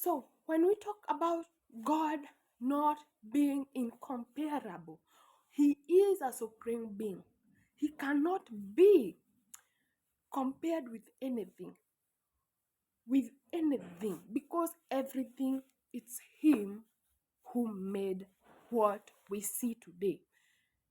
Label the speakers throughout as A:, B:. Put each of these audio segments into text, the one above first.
A: So, when we talk about God not being incomparable, He is a supreme being. He cannot be compared with anything, because everything, it's Him who made what we see today.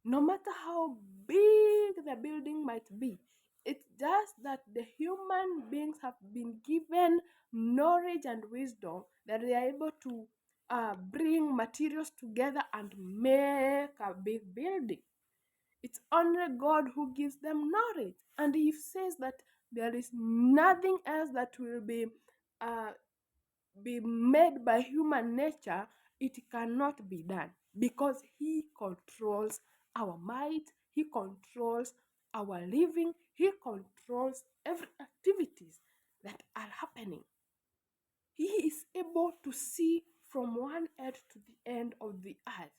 A: No matter how big the building might be, it's just that the human beings have been given knowledge and wisdom that they are able to bring materials together and make a big building. It's only God who gives them knowledge. And He says that there is nothing else that will uh, be made by human nature. It cannot be done because He controls our might, He controls our living, He controls every activities that are happening. He is able to see from one end to the end of the earth.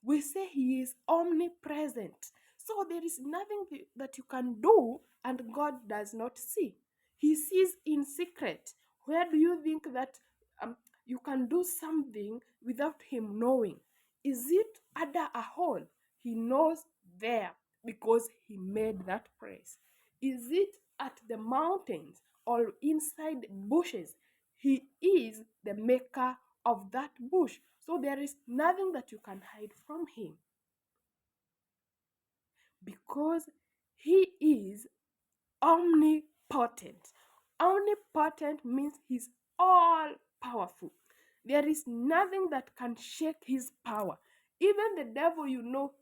A: We say He is omnipresent. So there is nothing that you can do and God does not see. He sees in secret. Where do you think that you can do something without Him knowing? Is it under a hole? He knows there because He made that place. Is it at the mountains or inside bushes? He is the maker of that bush. So there is nothing that you can hide from Him because He is omnipotent. Omnipotent means He's all powerful. There is nothing that can shake His power. Even the devil,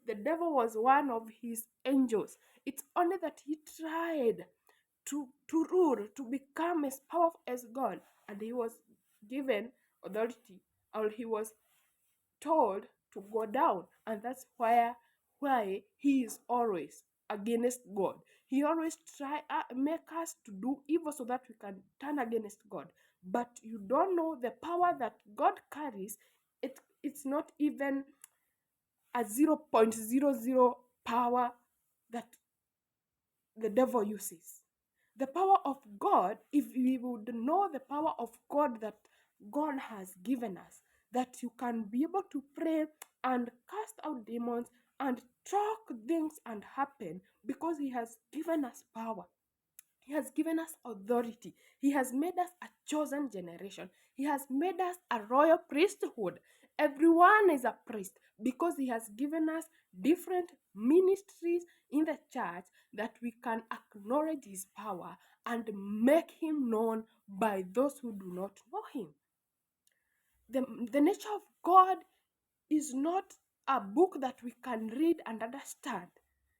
A: the devil was one of His angels. It's only that he tried to rule, to become as powerful as God, and he was given authority, or he was told to go down, and that's why he is always against God. He always try make us to do evil so that we can turn against God. But you don't know the power that God carries. It's not even a 0.00 power that the devil uses. The power of God, if we would know the power of God that God has given us, that you can be able to pray and cast out demons and talk things and happen, because He has given us power. He has given us authority. He has made us a chosen generation. He has made us a royal priesthood. Everyone is a priest because He has given us different ministries in the church that we can acknowledge His power and make Him known by those who do not know Him. The nature of God is not a book that we can read and understand.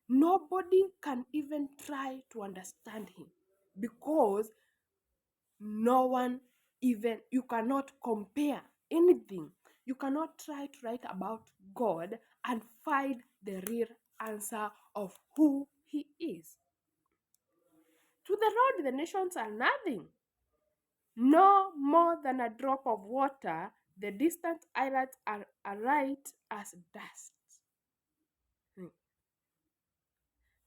A: Nobody can even try to understand Him because no one, even you cannot compare anything. You cannot try to write about God and find the real answer of who He is. To the Lord, the nations are nothing, no more than a drop of water. The distant islands are light as dust.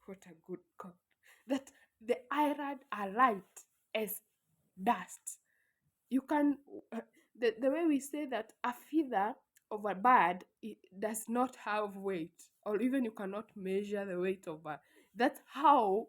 A: What a good God. That the island are light as dust. You can, the way we say that a feather of a bird, it does not have weight, or even you cannot measure the weight of a. That's how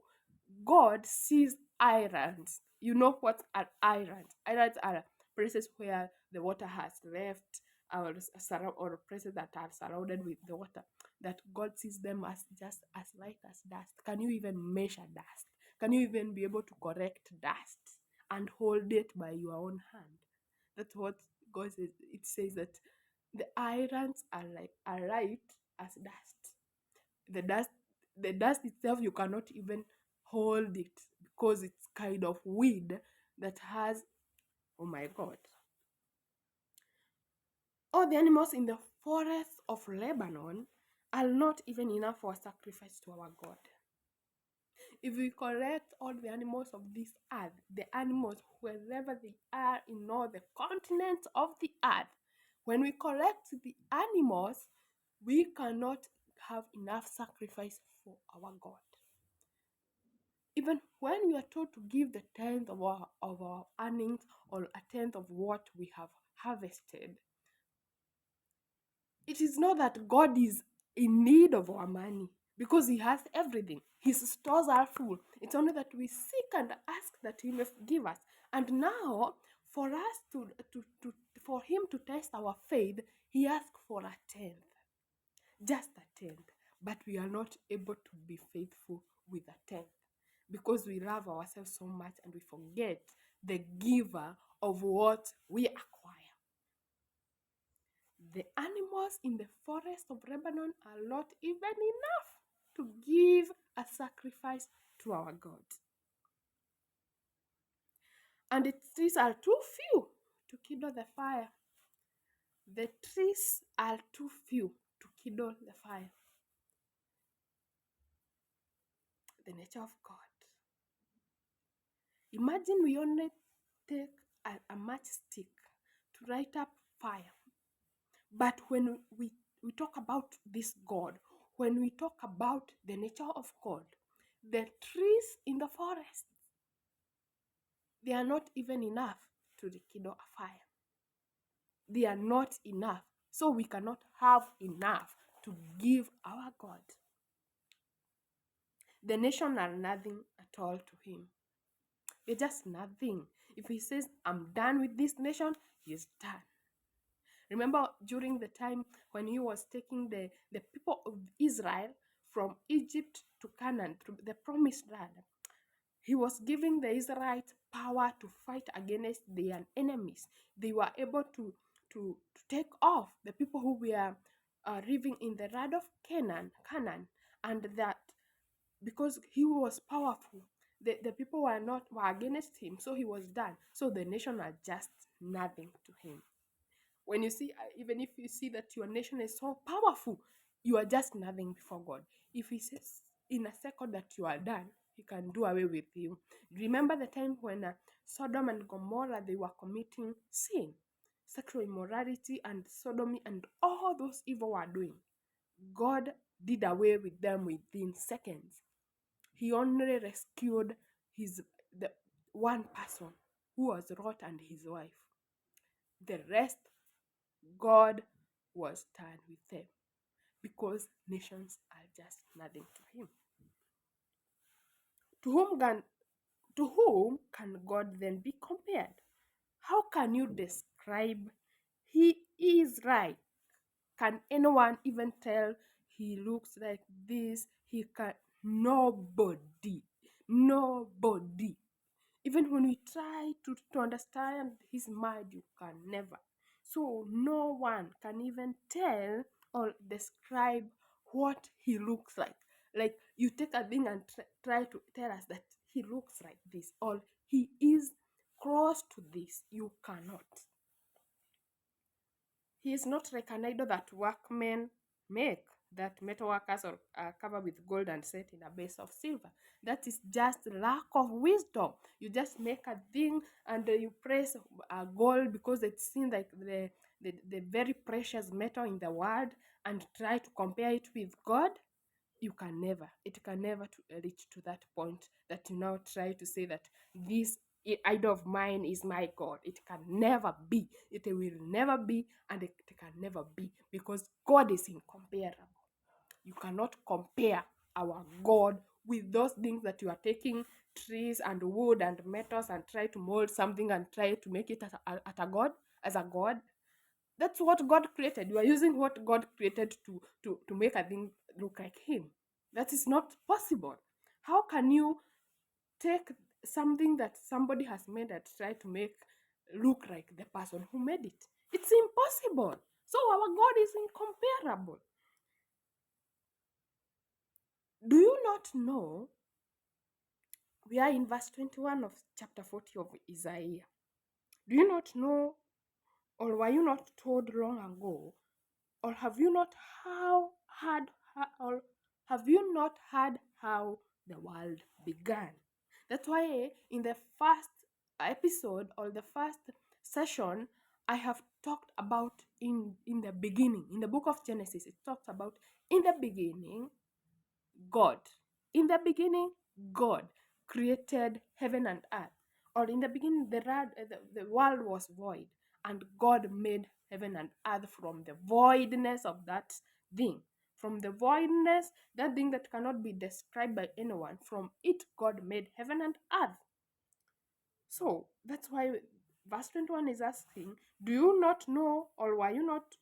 A: God sees islands. You know what are islands? Islands are places where the water has left, or places that are surrounded with the water. That God sees them as just as light as dust. Can you even measure dust? Can you even be able to correct dust and hold it by your own hand? That's what God says. It says that the islands are light as dust. The dust the dust itself, you cannot even hold it because it's kind of weed that has, oh my God. All the animals in the forests of Lebanon are not even enough for a sacrifice to our God. If we collect all the animals of this earth, the animals wherever they are in all the continents of the earth, when we collect the animals, we cannot have enough sacrifice for our God. Even when we are told to give the tenth of our earnings or a tenth of what we have harvested, it is not that God is in need of our money because He has everything. His stores are full. It's only that we seek and ask that He may give us. And now, for us for Him to test our faith, He asks for a tenth, just a tenth. But we are not able to be faithful with a tenth because we love ourselves so much and we forget the giver of what we acquire. The animals in the forest of Lebanon are not even enough to give a sacrifice to our God. And the trees are too few to kindle the fire. The trees are too few to kindle the fire. The nature of God. Imagine we only take a matchstick to light up fire. But when we talk about this God, when we talk about the nature of God, the trees in the forest, they are not even enough to rekindle a fire. They are not enough. So we cannot have enough to give our God. The nation are nothing at all to Him. They're just nothing. If He says, I'm done with this nation, He's done. Remember during the time when He was taking the people of Israel from Egypt to Canaan, to the promised land, He was giving the Israelites power to fight against their enemies. They were able to take off the people who were living in the land of Canaan, and that because He was powerful, the people were against Him, so He was done. So the nation are just nothing to Him. When you see, even if you see that your nation is so powerful, you are just nothing before God. If He says in a second that you are done, He can do away with you. Remember the time when Sodom and Gomorrah, they were committing sin, sexual immorality and sodomy and all those evil were doing. God did away with them within seconds. He only rescued the one person who was Lot and his wife. The rest, God was done with them because nations are just nothing to Him. To whom can God then be compared? How can you describe He is right? Can anyone even tell He looks like this? He can. Nobody. Nobody. Even when we try to understand His mind, you can never. So no one can even tell or describe what He looks like. Like you take a thing and try to tell us that He looks like this or He is close to this. You cannot. He is not like an idol that workmen make, that metal workers are covered with gold and set in a base of silver. That is just lack of wisdom. You just make a thing and you praise gold because it seems like the very precious metal in the world and try to compare it with God. You can never. It can never reach to that point that you now try to say that this idol of mine is my God. It can never be. It will never be, and it can never be because God is incomparable. You cannot compare our God with those things that you are taking trees and wood and metals and try to mold something and try to make it as a God, as a God. That's what God created. You are using what God created to make a thing look like Him. That is not possible. How can you take something that somebody has made and try to make look like the person who made it? It's impossible. So our God is incomparable. Do you not know? We are in verse 21 of chapter 40 of Isaiah. Do you not know, or were you not told long ago, or have you not or have you not heard how the world began? That's why in the first episode or the first session, I have talked about in the beginning. In the book of Genesis, it talks about in the beginning, God. In the beginning, God created heaven and earth. or in the beginning, the world was void, and God made heaven and earth from the voidness of that thing. From the voidness, that thing that cannot be described by anyone, from it, God made heaven and earth. So that's why verse 21 is asking, do you not know, or were you not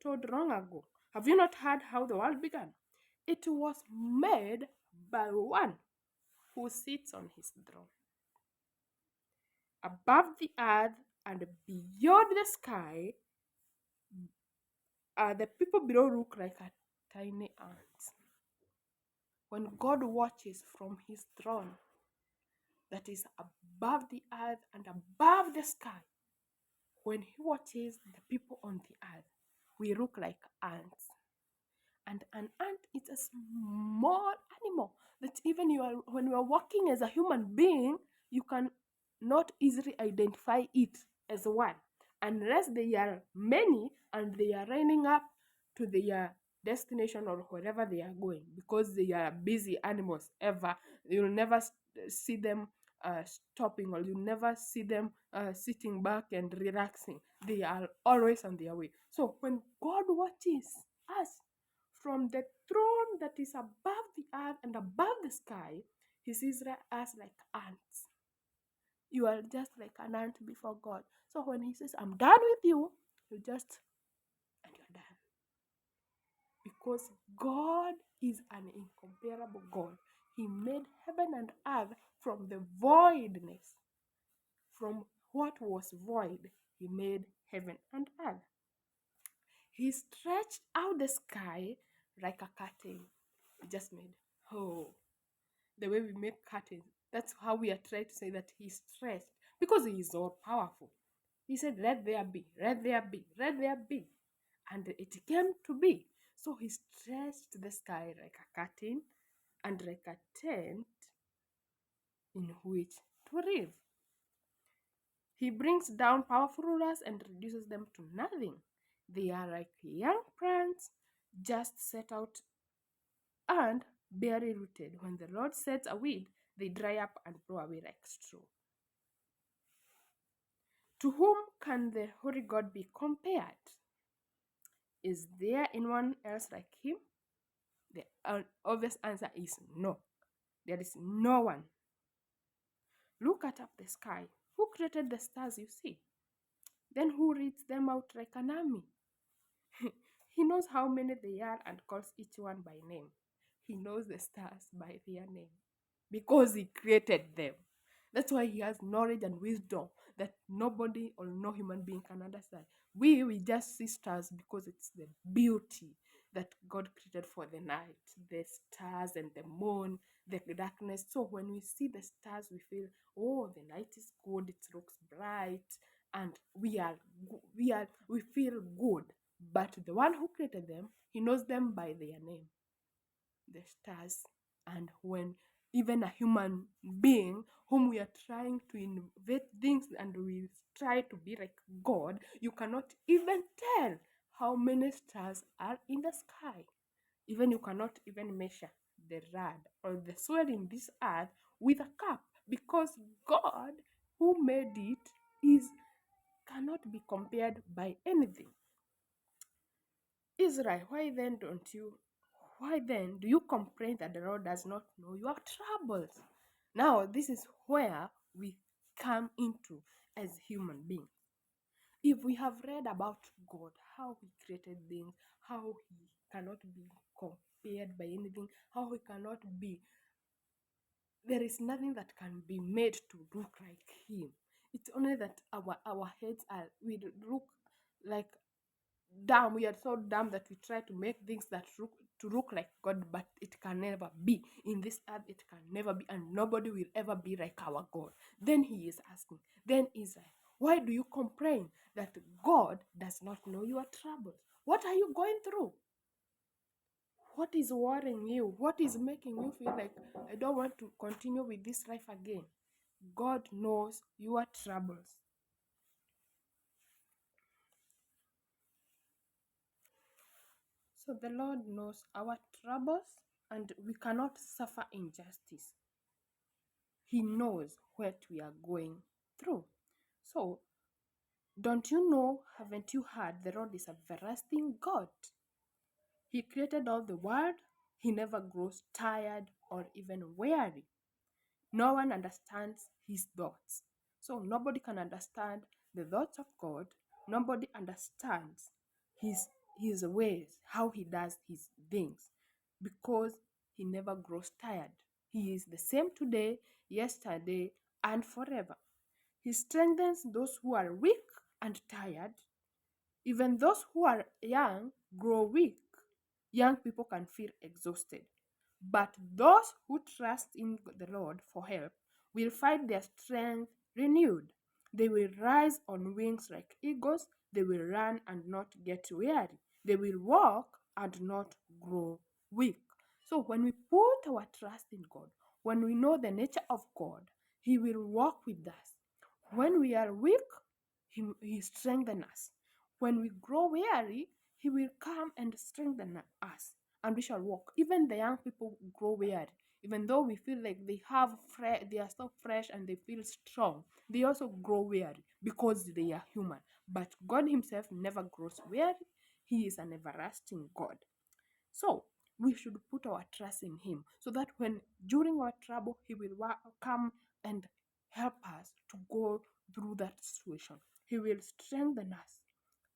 A: told long ago? Have you not heard how the world began? It was made by one who sits on his throne. Above the earth and beyond the sky, the people below look like a tiny ants. When God watches from his throne that is above the earth and above the sky, when he watches the people on the earth, we look like ants. And an ant is a small animal that even when you are walking as a human being, you can not easily identify it as one unless they are many and they are running up to their destination or wherever they are going, because they are busy animals ever. You'll never see them stopping, or you never see them sitting back and relaxing. They are always on their way. So when God watches us from the throne that is above the earth and above the sky, he sees us like ants. You are just like an ant before God. So when he says, I'm done with you, you just, and you're done. Because God is an incomparable God. He made heaven and earth from the voidness. From what was void, he made heaven and earth. He stretched out the sky like a curtain. He just made, oh, the way we make curtains. That's how we are trying to say that he stretched, because he is all powerful. He said, let there be, let there be, let there be. And it came to be. So he stretched the sky like a curtain and like a tent in which to live. He brings down powerful rulers and reduces them to nothing. They are like young plants just set out and barely rooted. When the Lord sets a wind, they dry up and blow away like straw. To whom can the Holy God be compared? Is there anyone else like him? The obvious answer is no. There is no one. Look at up the sky. Who created the stars you see? Then who reads them out like an army? He knows how many they are and calls each one by name. He knows the stars by their name because he created them. That's why he has knowledge and wisdom that nobody or no human being can understand. We just see stars because it's the beauty that God created for the night, the stars and the moon, the darkness. So when we see the stars, we feel, oh, the night is good, it looks bright, and we feel good. But the one who created them, he knows them by their name, the stars. And when even a human being whom we are trying to invent things and we try to be like God, you cannot even tell how many stars are in the sky. Even you cannot even measure the rad or the soil in this earth with a cup, because God who made it is cannot be compared by anything. Israel, why then do you complain that the Lord does not know your troubles? Now, this is where we come into as human beings. If we have read about God, how he created things, how he cannot be compared by anything, how he cannot be, there is nothing that can be made to look like him. It's only that our heads are, we look like dumb. We are so dumb that we try to make things that look like God, but it can never be. In this earth, it can never be, and nobody will ever be like our God. Then he is asking, then Israel, why do you complain that God does not know your troubles? What are you going through? What is worrying you? What is making you feel like, I don't want to continue with this life again? God knows your troubles. So the Lord knows our troubles, and we cannot suffer injustice. He knows what we are going through. So, don't you know, haven't you heard, the Lord is a everlasting God. He created all the world. He never grows tired or even weary. No one understands his thoughts. So nobody can understand the thoughts of God. Nobody understands his his ways, how he does his things, because he never grows tired. He is the same today, yesterday, and forever. He strengthens those who are weak and tired. Even those who are young grow weak. Young people can feel exhausted. But those who trust in the Lord for help will find their strength renewed. They will rise on wings like eagles. They will run and not get weary. They will walk and not grow weak. So when we put our trust in God, when we know the nature of God, He will walk with us. When we are weak, He strengthens us. When we grow weary, He will come and strengthen us, and we shall walk. Even the young people grow weary. Even though we feel like they are so fresh and they feel strong, they also grow weary because they are human. But God Himself never grows weary. He is an everlasting God. So we should put our trust in Him, so that when during our trouble, He will come and help us to go through that situation. He will strengthen us.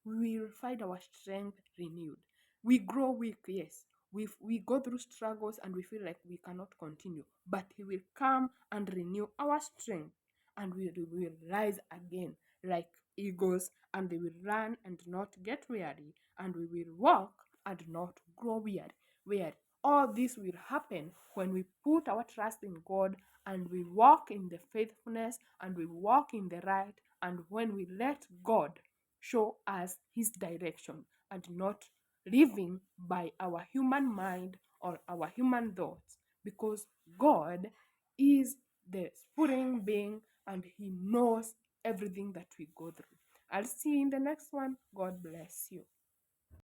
A: We will find our strength renewed. We grow weak, yes. We go through struggles and we feel like we cannot continue, but He will come and renew our strength, and we will rise again like eagles, and they will run and not get weary, and we will walk and not grow weary. Where all this will happen when we put our trust in God, and we walk in the faithfulness, and we walk in the right, and when we let God show us His direction and not living by our human mind or our human thoughts, because God is the spring being and He knows everything that we go through. I'll see you in the next one. God bless you.